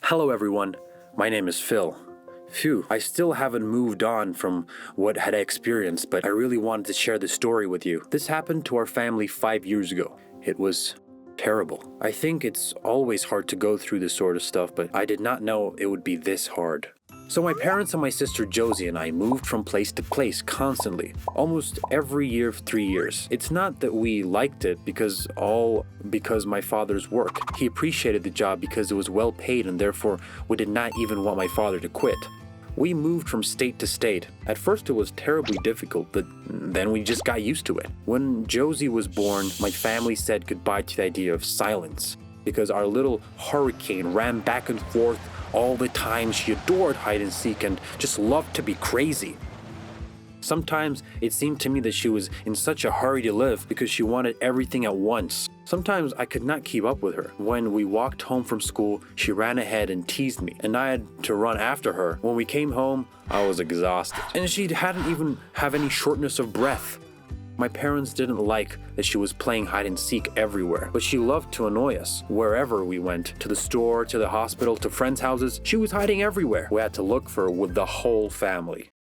Hello everyone, my name is Phil. Phew, I still haven't moved on from what I experienced, but I really wanted to share this story with you. This happened to our family 5 years ago. It was terrible. I think it's always hard to go through this sort of stuff, but I did not know it would be this hard. So my parents and my sister Josie and I moved from place to place constantly, almost every year for 3 years. It's not that we liked it because my father's work. He appreciated the job because it was well paid and therefore we did not even want my father to quit. We moved from state to state. At first it was terribly difficult, but then we just got used to it. When Josie was born, my family said goodbye to the idea of silence because our little hurricane ran back and forth all the time. She adored hide and seek and just loved to be crazy. Sometimes it seemed to me that she was in such a hurry to live because she wanted everything at once. Sometimes I could not keep up with her. When we walked home from school, she ran ahead and teased me, and I had to run after her. When we came home, I was exhausted, and she hadn't even have any shortness of breath. My parents didn't like that she was playing hide and seek everywhere, but she loved to annoy us. Wherever we went, to the store, to the hospital, to friends' houses, she was hiding everywhere. We had to look for her with the whole family.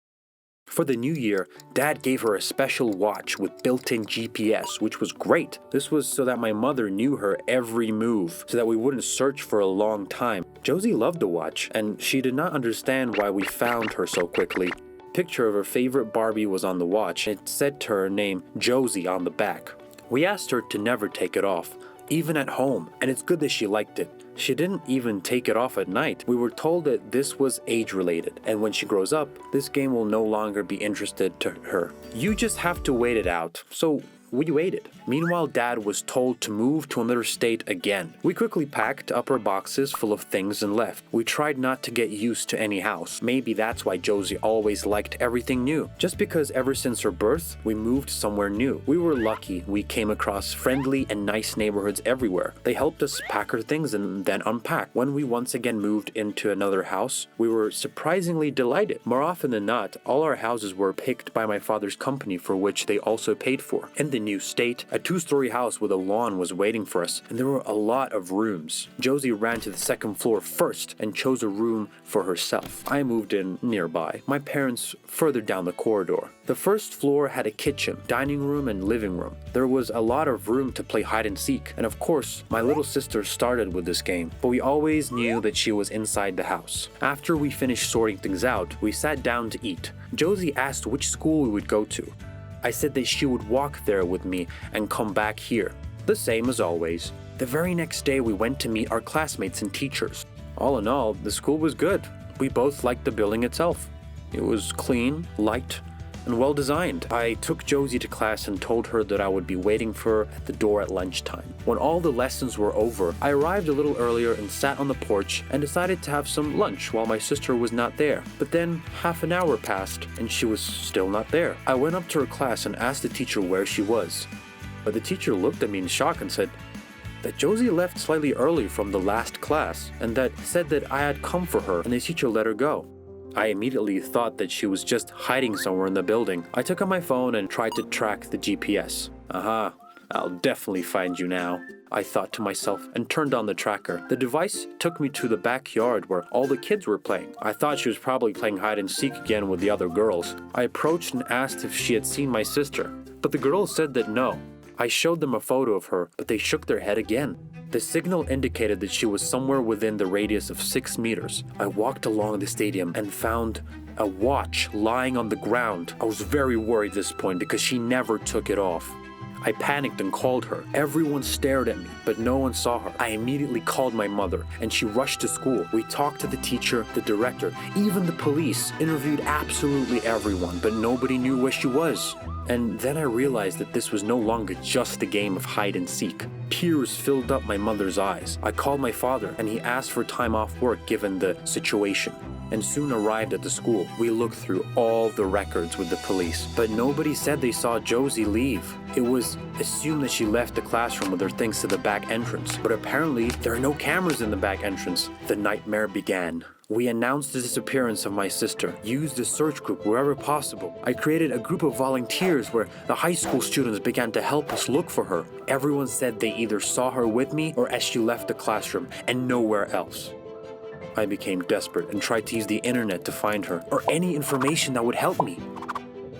For the new year, Dad gave her a special watch with built-in GPS, which was great. This was so that my mother knew her every move, so that we wouldn't search for a long time. Josie loved the watch, and she did not understand why we found her so quickly. Picture of her favorite Barbie was on the watch. It said to her name Josie on the back. We asked her to never take it off, even at home, and it's good that she liked it. She didn't even take it off at night. We were told that this was age-related, and when she grows up, this game will no longer be interested to her. You just have to wait it out. So we waited. Meanwhile, Dad was told to move to another state again. We quickly packed up our boxes full of things and left. We tried not to get used to any house. Maybe that's why Josie always liked everything new. Just because ever since her birth, we moved somewhere new. We were lucky we came across friendly and nice neighborhoods everywhere. They helped us pack our things and then unpack. When we once again moved into another house, we were surprisingly delighted. More often than not, all our houses were picked by my father's company, for which they also paid for. In the new state, a 2-story house with a lawn was waiting for us, and there were a lot of rooms. Josie ran to the second floor first and chose a room for herself. I moved in nearby, my parents further down the corridor. The first floor had a kitchen, dining room, and living room. There was a lot of room to play hide and seek, and of course, my little sister started with this game, but we always knew that she was inside the house. After we finished sorting things out, we sat down to eat. Josie asked which school we would go to. I said that she would walk there with me and come back here. The same as always. The very next day we went to meet our classmates and teachers. All in all, the school was good. We both liked the building itself. It was clean, light, and well designed. I took Josie to class and told her that I would be waiting for her at the door at lunchtime. When all the lessons were over, I arrived a little earlier and sat on the porch and decided to have some lunch while my sister was not there. But then half an hour passed and she was still not there. I went up to her class and asked the teacher where she was. But the teacher looked at me in shock and said that Josie left slightly early from the last class and said that I had come for her and the teacher let her go. I immediately thought that she was just hiding somewhere in the building. I took out my phone and tried to track the GPS. Aha, I'll definitely find you now, I thought to myself, and turned on the tracker. The device took me to the backyard where all the kids were playing. I thought she was probably playing hide and seek again with the other girls. I approached and asked if she had seen my sister, but the girls said that no. I showed them a photo of her, but they shook their head again. The signal indicated that she was somewhere within the radius of 6 meters. I walked along the stadium and found a watch lying on the ground. I was very worried at this point because she never took it off. I panicked and called her. Everyone stared at me, but no one saw her. I immediately called my mother, and she rushed to school. We talked to the teacher, the director, even the police, interviewed absolutely everyone, but nobody knew where she was. And then I realized that this was no longer just a game of hide and seek. Tears filled up my mother's eyes. I called my father, and he asked for time off work given the situation, and soon arrived at the school. We looked through all the records with the police, but nobody said they saw Josie leave. It was assumed that she left the classroom with her things to the back entrance, but apparently there are no cameras in the back entrance. The nightmare began. We announced the disappearance of my sister, used a search group wherever possible. I created a group of volunteers where the high school students began to help us look for her. Everyone said they either saw her with me or as she left the classroom and nowhere else. I became desperate and tried to use the internet to find her, or any information that would help me.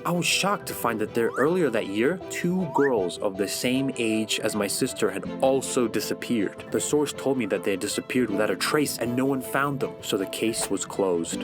I was shocked to find that earlier that year, 2 girls of the same age as my sister had also disappeared. The source told me that they had disappeared without a trace and no one found them, so the case was closed.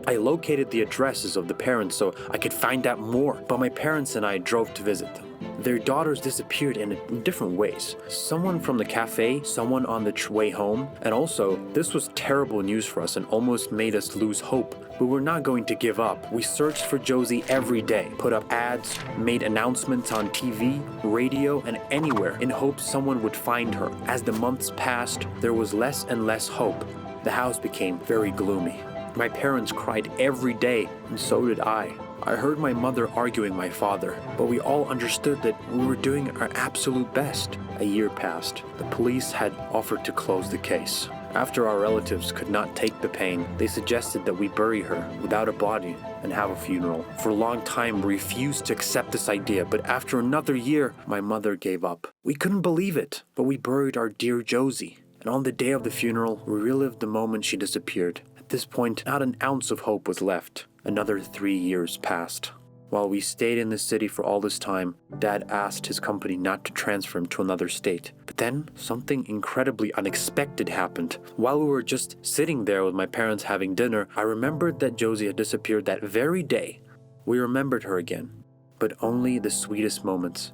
I located the addresses of the parents so I could find out more, but my parents and I drove to visit them. Their daughters disappeared in different ways. Someone from the cafe, someone on the way home, and also, this was terrible news for us and almost made us lose hope. But we're not going to give up. We searched for Josie every day, put up ads, made announcements on TV, radio, and anywhere in hopes someone would find her. As the months passed, there was less and less hope. The house became very gloomy. My parents cried every day, and so did I. I heard my mother arguing my father, but we all understood that we were doing our absolute best. A year passed. The police had offered to close the case. After our relatives could not take the pain, they suggested that we bury her without a body and have a funeral. For a long time, we refused to accept this idea, but after another year, my mother gave up. We couldn't believe it, but we buried our dear Josie. And on the day of the funeral, we relived the moment she disappeared. At this point, not an ounce of hope was left. Another 3 years passed. While we stayed in the city for all this time, Dad asked his company not to transfer him to another state. But then, something incredibly unexpected happened. While we were just sitting there with my parents having dinner, I remembered that Josie had disappeared that very day. We remembered her again, but only the sweetest moments.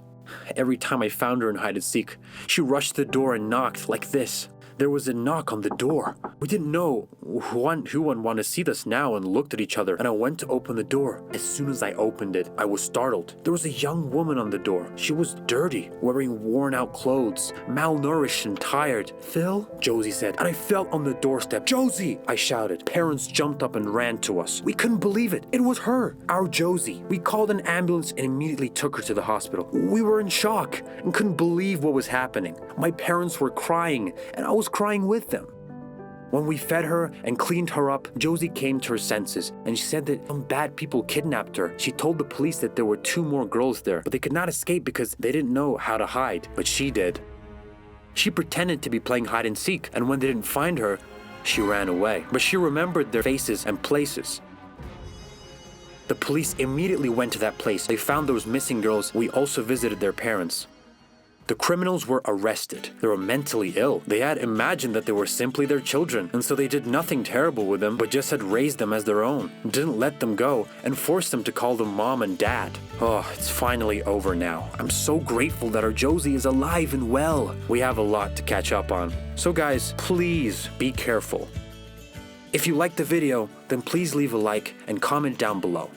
Every time I found her in hide-and-seek, she rushed the door and knocked like this. There was a knock on the door. We didn't know who would want to see us now and looked at each other, and I went to open the door. As soon as I opened it, I was startled. There was a young woman on the door. She was dirty, wearing worn-out clothes, malnourished and tired. "Phil?" Josie said, and I fell on the doorstep. "Josie!" I shouted. Parents jumped up and ran to us. We couldn't believe it. It was her, our Josie. We called an ambulance and immediately took her to the hospital. We were in shock and couldn't believe what was happening. My parents were crying, and I was crying with them. When we fed her and cleaned her up, Josie came to her senses, and she said that some bad people kidnapped her. She told the police that there were 2 more girls there, but they could not escape because they didn't know how to hide, but she did. She pretended to be playing hide and seek, and when they didn't find her, she ran away. But she remembered their faces and places. The police immediately went to that place. They found those missing girls. We also visited their parents. The criminals were arrested. They were mentally ill. They had imagined that they were simply their children, and so they did nothing terrible with them, but just had raised them as their own, didn't let them go, and forced them to call them mom and dad. Oh, it's finally over now. I'm so grateful that our Josie is alive and well. We have a lot to catch up on. So guys, please be careful. If you liked the video, then please leave a like and comment down below.